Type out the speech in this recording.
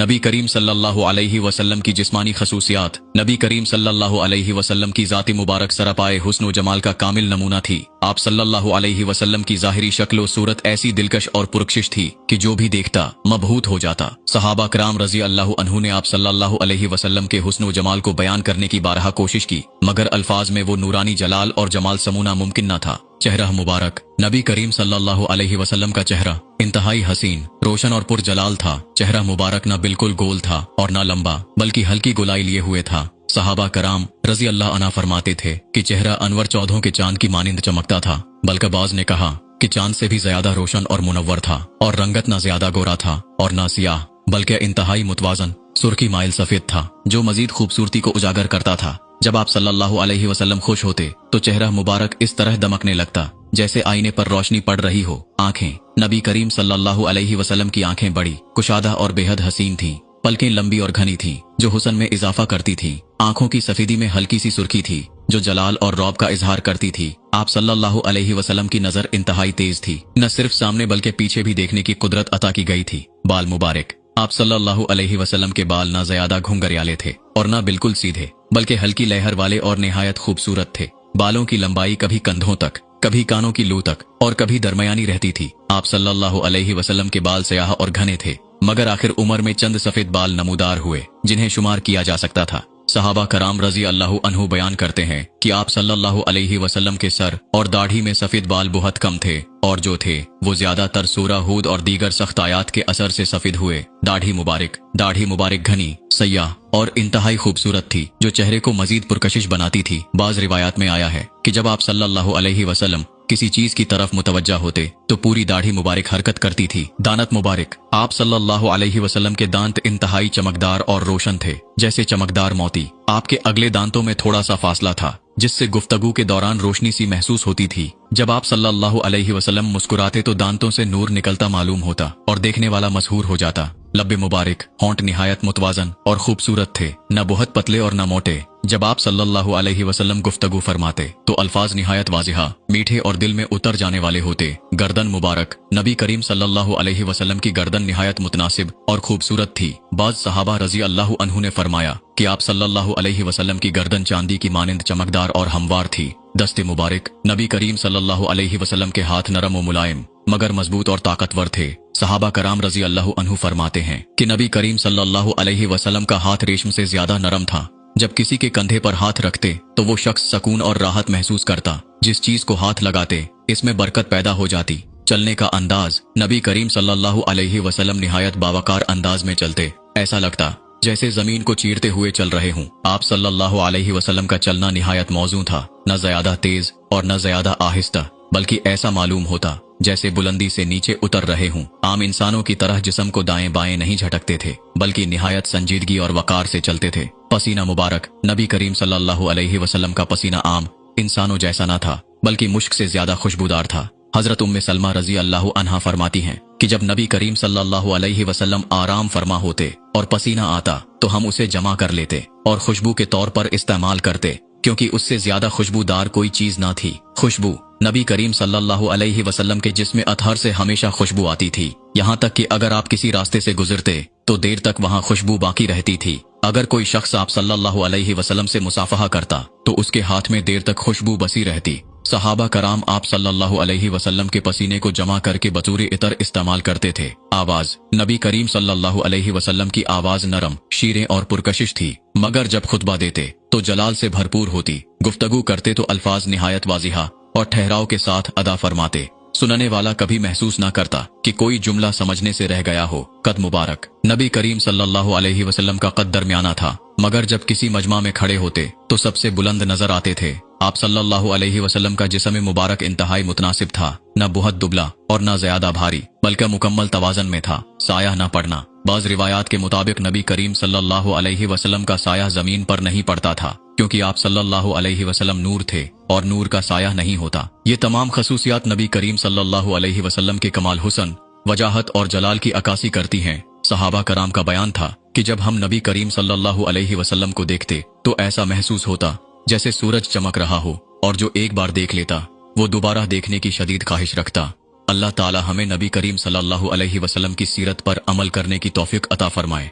नबी करीम सल्लल्लाहु अलैहि वसल्लम की जिस्मानी खसूसियात। नबी करीम सल्लल्लाहु अलैहि वसल्लम की ज़ाती मुबारक सरापाए हुस्न व जमाल का कामिल नमूना थी। आप सल्लल्लाहु अलैहि वसल्लम की ज़ाहिरी शक्ल व सूरत ऐसी दिलकश और पुरकशिश थी कि जो भी देखता मबहूत हो जाता। सहाबा कराम रज़ी अल्लाहु अन्हु ने आप सल्लल्लाहु अलैहि वसल्लम के हुस्न व जमाल को बयान करने की बारहा कोशिश की, मगर अल्फाज में वो नूरानी जलाल और जमाल समूना मुमकिन न था। चेहरा मुबारक। नबी करीम सल्लल्लाहु अलैहि वसल्लम का चेहरा इंतहाई हसीन, रोशन और पुरजलाल था। चेहरा मुबारक न बिल्कुल गोल था और न लंबा, बल्कि हल्की गोलाई लिए हुए था। सहाबा कराम रज़ी अल्लाह अन्हा फरमाते थे कि चेहरा अनवर चौधों के चांद की मानिंद चमकता था। बल्कबाज ने कहा कि चांद से भी ज्यादा रोशन और मुनव्वर था, और रंगत न ज्यादा गोरा था और न सियाह, बल्कि इंतहाई मुतवाजन सुर्खी माइल सफेद था, जो मजीद खूबसूरती को उजागर करता था। जब आप सल्लल्लाहु अलैहि वसल्लम खुश होते तो चेहरा मुबारक इस तरह दमकने लगता जैसे आईने पर रोशनी पड़ रही हो। आंखें। नबी करीम सल्लल्लाहु अलैहि वसल्लम की आंखें बड़ी, कुशादा और बेहद हसीन थीं। पलकें लंबी और घनी थीं, जो हुस्न में इजाफा करती थीं। आंखों की सफेदी में हल्की सी सुर्खी थी, जो जलाल और रौब का इजहार करती थी। आप सल्लल्लाहु अलैहि वसल्लम की नजर इंतहाई तेज थी, न सिर्फ सामने बल्कि पीछे भी देखने की कुदरत अता की गई थी। बाल मुबारक। आप सल्लल्लाहु अलैहि वसल्लम के बाल न ज्यादा घुंघरियाले थे और न बिल्कुल सीधे, बल्कि हल्की लहर वाले और निहायत खूबसूरत थे। बालों की लंबाई कभी कंधों तक, कभी कानों की लू तक और कभी दरमियानी रहती थी। आप सल्लल्लाहु अलैहि वसल्लम के बाल स्याह और घने थे, मगर आखिर उम्र में चंद सफेद बाल नमूदार हुए जिन्हें शुमार किया जा सकता था। सहाबा कराम रज़ी अल्लाहु अन्हु बयान करते हैं कि आप सल्लल्लाहु अलैहि वसल्लम के सर और दाढ़ी में सफेद बाल बहुत कम थे, और जो थे वो ज्यादातर सूरा हूद और दीगर सख्त आयात के असर से सफेद हुए। दाढ़ी मुबारक घनी, सयाह और इंतहाई खूबसूरत थी, जो चेहरे को मजीद पुरकशिश बनाती थी। बाज रिवायात में आया है कि जब आप सल्लल्लाहु अलैहि वसल्लम किसी चीज की तरफ मुतवज्जा होते तो पूरी दाढ़ी मुबारक हरकत करती थी। दानत मुबारक। आप सल्लल्लाहु अलैहि वसल्लम के दांत इंतहाई चमकदार और रोशन थे, जैसे चमकदार मोती। आपके अगले दांतों में थोड़ा सा फासला था, जिससे गुफ्तगू के दौरान रोशनी सी महसूस होती थी। जब आप सल्लल्लाहु अलैहि वसल्लम मुस्कुराते तो दांतों से नूर निकलता मालूम होता और देखने वाला मशहूर हो जाता। लब्बे मुबारक। होंठ निहायत मुतवाजन और खूबसूरत थे, न बहुत पतले और न मोटे। जब आप सल्लल्लाहु अलैहि वसल्लम गुफ्तगू फरमाते तो अल्फाज निहायत वाजिहा, मीठे और दिल में उतर जाने वाले होते। गर्दन मुबारक। नबी करीम सल्लल्लाहु अलैहि वसल्लम की गर्दन निहायत मुतनासिब और खूबसूरत थी। बाज सहाबा रज़ी अल्लाहु अन्हु ने फरमाया कि आप सल्लल्लाहु अलैहि वसल्लम की गर्दन चांदी की मानिंद चमकदार और हमवार थी। दस्ते मुबारक। नबी करीम सल्लल्लाहु अलैहि वसल्लम के हाथ नरम व मुलायम मगर मजबूत और ताकतवर थे। सहाबा कराम रज़ी अल्लाहु अन्हु फरमाते हैं कि नबी करीम सल्लल्लाहु अलैहि वसल्लम का हाथ रेशम से ज्यादा नरम था। जब किसी के कंधे पर हाथ रखते तो वो शख्स सुकून और राहत महसूस करता। जिस चीज को हाथ लगाते इसमें बरकत पैदा हो जाती। चलने का अंदाज। नबी करीम सल्लल्लाहु अलैहि वसल्लम निहायत बावकार अंदाज में चलते, ऐसा लगता जैसे जमीन को चीरते हुए चल रहे हों। आप सल्लल्लाहु अलैहि वसल्लम का चलना निहायत मौजू था, न ज्यादा तेज और न ज्यादा आहिस्ता, बल्कि ऐसा मालूम होता जैसे बुलंदी से नीचे उतर रहे हों। आम इंसानों की तरह जिस्म को दाएं बाएं नहीं झटकते थे, बल्कि निहायत संजीदगी और वकार से चलते थे। पसीना मुबारक। नबी करीम सल्लल्लाहु अलैहि वसल्लम का पसीना आम इंसानों जैसा न था, बल्कि मुश्क से ज्यादा खुशबूदार था। हजरत उम्मे सलमा रज़ी अल्लाहु अन्हा फरमाती हैं कि जब नबी करीम सल्लल्लाहु अलैहि वसल्लम आराम फरमा होते और पसीना आता तो हम उसे जमा कर लेते और खुशबू के तौर पर इस्तेमाल करते, क्योंकि उससे ज्यादा खुशबूदार कोई चीज ना थी। खुशबू। नबी करीम सल्लल्लाहु अलैहि वसल्लम के जिस्म अतहर से हमेशा खुशबू आती थी, यहाँ तक कि अगर आप किसी रास्ते से गुजरते तो देर तक वहाँ खुशबू बाकी रहती थी। अगर कोई शख्स आप सल्लल्लाहु अलैहि वसल्लम से मुसाफहा करता तो उसके हाथ में देर तक खुशबू बसी रहती। सहाबा कराम आप सल्लल्लाहु अलैहि वसल्लम के पसीने को जमा करके बतूरे इतर इस्तेमाल करते थे। आवाज। नबी करीम सल्लल्लाहु अलैहि वसल्लम की आवाज नरम, शीरें और पुरकशिश थी, मगर जब खुतबा देते तो जलाल से भरपूर होती। गुफ्तगू करते तो अल्फाज निहायत वाजिहा और ठहराव के साथ अदा फरमाते। सुनने वाला कभी महसूस न करता कि कोई जुमला समझने से रह गया हो। कद मुबारक। नबी करीम सल्लल्लाहु अलैहि वसल्लम का कद दरमियाना था, मगर जब किसी मजमा में खड़े होते तो सबसे बुलंद नजर आते थे। आप सल्लल्लाहु अलैहि वसल्लम का जिस्म मुबारक इंतहाई मुतनासिब था, न बहुत दुबला और न ज्यादा भारी, बल्कि मुकम्मल तवाजन में था। साया न पड़ना। बाज रिवायात के मुताबिक नबी करीम सल्लल्लाहु अलैहि वसल्लम का साया जमीन पर नहीं पड़ता था, क्योंकि आप सल्लल्लाहु अलैहि वसल्लम नूर थे और नूर का साया नहीं होता। ये तमाम खसूसियात नबी करीम सल्लल्लाहु अलैहि वसल्लम के कमाल हुस्न, वजाहत और जलाल की अक्कासी करती हैं। सहाबा कराम का बयान था कि जब हम नबी करीम सल्लल्लाहु अलैहि वसल्लम को देखते तो ऐसा महसूस होता जैसे सूरज चमक रहा हो, और जो एक बार देख लेता वो दोबारा देखने की शदीद ख्वाहिश रखता। अल्लाह ताला हमें नबी करीम सल्लल्लाहु अलैहि वसल्लम की सीरत पर अमल करने की तौफीक अता फरमाए।